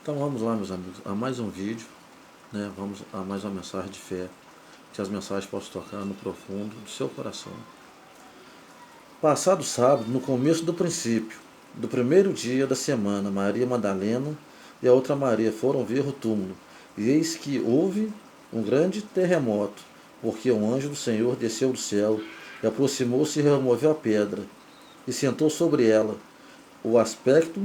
Então vamos lá, meus amigos, a mais um vídeo, né? Vamos a mais uma mensagem de fé, que as mensagens possam tocar no profundo do seu coração. Passado sábado, no começo do princípio, do primeiro dia da semana, Maria Madalena e a outra Maria foram ver o túmulo, e eis que houve um grande terremoto, porque um anjo do Senhor desceu do céu e aproximou-se e removeu a pedra, e sentou sobre ela. O aspecto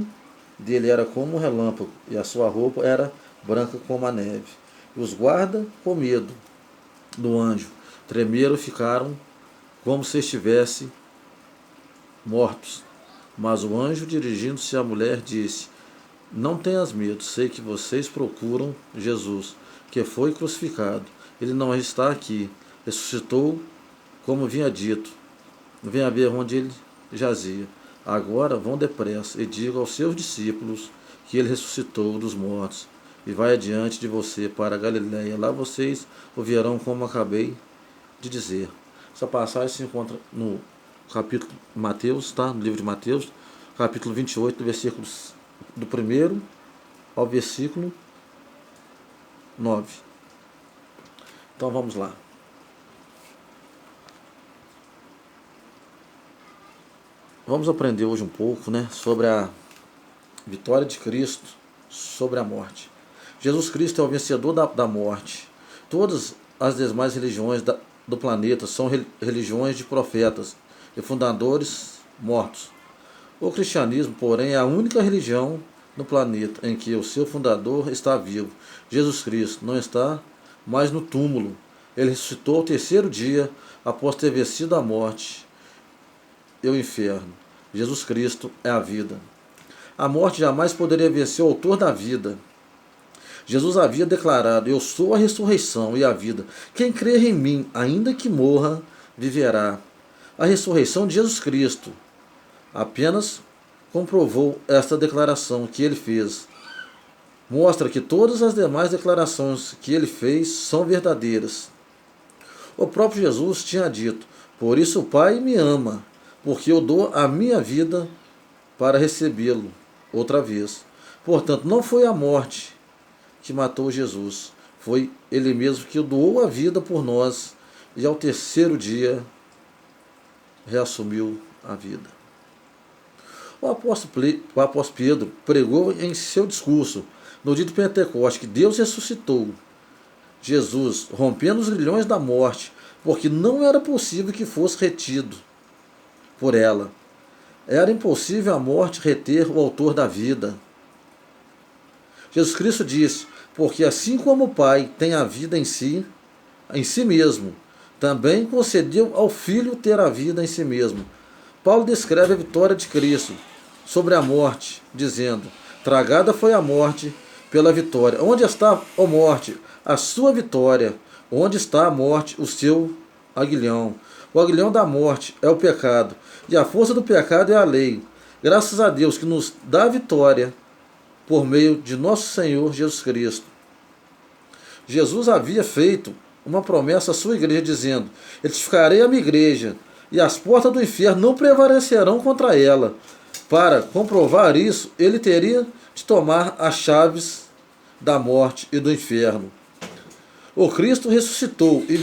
dele era como um relâmpago, e a sua roupa era branca como a neve. E os guardas, com medo do anjo, tremeram e ficaram como se estivessem mortos. Mas o anjo, dirigindo-se à mulher, disse: Não tenhas medo, sei que vocês procuram Jesus, que foi crucificado. Ele não está aqui, ressuscitou, como vinha dito. Venha ver onde ele jazia. Agora vão depressa e digam aos seus discípulos que ele ressuscitou dos mortos e vai adiante de você para a Galiléia. Lá vocês o verão, como acabei de dizer. Essa passagem se encontra no capítulo Mateus, tá? No livro de Mateus, capítulo 28, versículos do 1º ao versículo 9. Então vamos lá. Vamos aprender hoje um pouco, né, sobre a vitória de Cristo sobre a morte. Jesus Cristo é o vencedor da morte. Todas as demais religiões do planeta são religiões de profetas e fundadores mortos. O cristianismo, porém, é a única religião no planeta em que o seu fundador está vivo. Jesus Cristo não está mais no túmulo. Ele ressuscitou ao terceiro dia após ter vencido a morte e o inferno. Jesus Cristo é a vida. A morte jamais poderia vencer o autor da vida. Jesus havia declarado: Eu sou a ressurreição e a vida. Quem crer em mim, ainda que morra, viverá. A ressurreição de Jesus Cristo apenas comprovou esta declaração que ele fez. Mostra que todas as demais declarações que ele fez são verdadeiras. O próprio Jesus tinha dito: Por isso o Pai me ama, porque eu dou a minha vida para recebê-lo outra vez. Portanto, não foi a morte que matou Jesus, foi ele mesmo que doou a vida por nós e ao terceiro dia reassumiu a vida. O apóstolo Pedro pregou em seu discurso no dia de Pentecostes que Deus ressuscitou Jesus, rompendo os grilhões da morte, porque não era possível que fosse retido por ela. Era impossível a morte reter o autor da vida. Jesus Cristo disse: Porque assim como o Pai tem a vida em si mesmo, também concedeu ao Filho ter a vida em si mesmo. Paulo descreve a vitória de Cristo sobre a morte, dizendo: Tragada foi a morte pela vitória. Onde está, ó morte, a sua vitória? Onde está a morte, o seu aguilhão? O aguilhão da morte é o pecado, e a força do pecado é a lei. Graças a Deus que nos dá a vitória por meio de nosso Senhor Jesus Cristo. Jesus havia feito uma promessa à sua igreja, dizendo: Edificarei a minha igreja, e as portas do inferno não prevalecerão contra ela. Para comprovar isso, ele teria de tomar as chaves da morte e do inferno. O Cristo ressuscitou e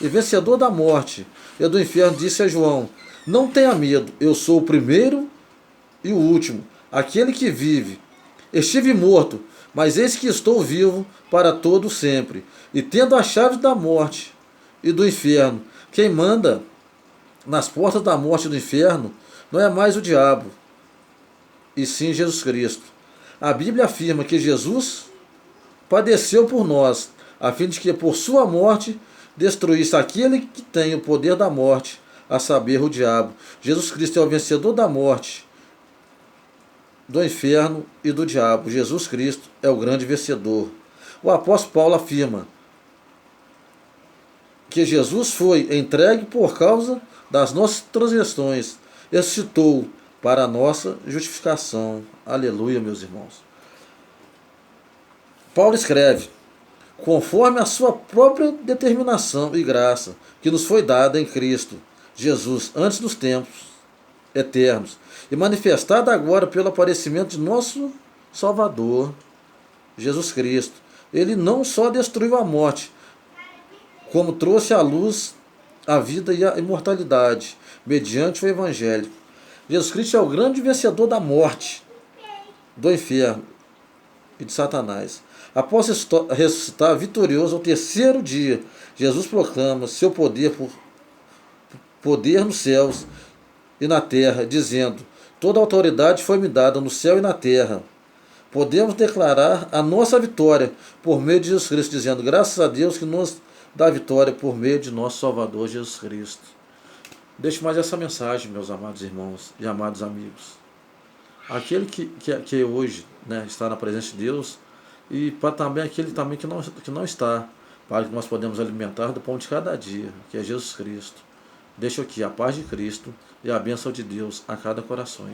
vencedor da morte e do inferno, disse a João: Não tenha medo, eu sou o primeiro e o último, aquele que vive. Estive morto, mas eis que estou vivo para todo sempre, e tendo as chaves da morte e do inferno. Quem manda nas portas da morte e do inferno não é mais o diabo, e sim Jesus Cristo. A Bíblia afirma que Jesus padeceu por nós, a fim de que por sua morte destruísse aquele que tem o poder da morte, a saber, o diabo. Jesus Cristo é o vencedor da morte, do inferno e do diabo. Jesus Cristo é o grande vencedor. O apóstolo Paulo afirma que Jesus foi entregue por causa das nossas transgressões, ressuscitou para a nossa justificação. Aleluia, meus irmãos. Paulo escreve: Conforme a sua própria determinação e graça, que nos foi dada em Cristo Jesus antes dos tempos eternos, e manifestada agora pelo aparecimento de nosso Salvador, Jesus Cristo. Ele não só destruiu a morte, como trouxe à luz a vida e a imortalidade, mediante o Evangelho. Jesus Cristo é o grande vencedor da morte, do inferno e de Satanás. Após ressuscitar vitorioso ao terceiro dia, Jesus proclama seu poder nos céus e na terra, dizendo: toda autoridade foi-me dada no céu e na terra. Podemos declarar a nossa vitória por meio de Jesus Cristo, dizendo: graças a Deus que nos dá vitória por meio de nosso Salvador Jesus Cristo. Deixo mais essa mensagem, meus amados irmãos e amados amigos. Aquele que hoje, né, está na presença de Deus, e para também aquele também que não está, para que nós podemos alimentar do pão de cada dia, que é Jesus Cristo. Deixo aqui a paz de Cristo e a bênção de Deus a cada coração.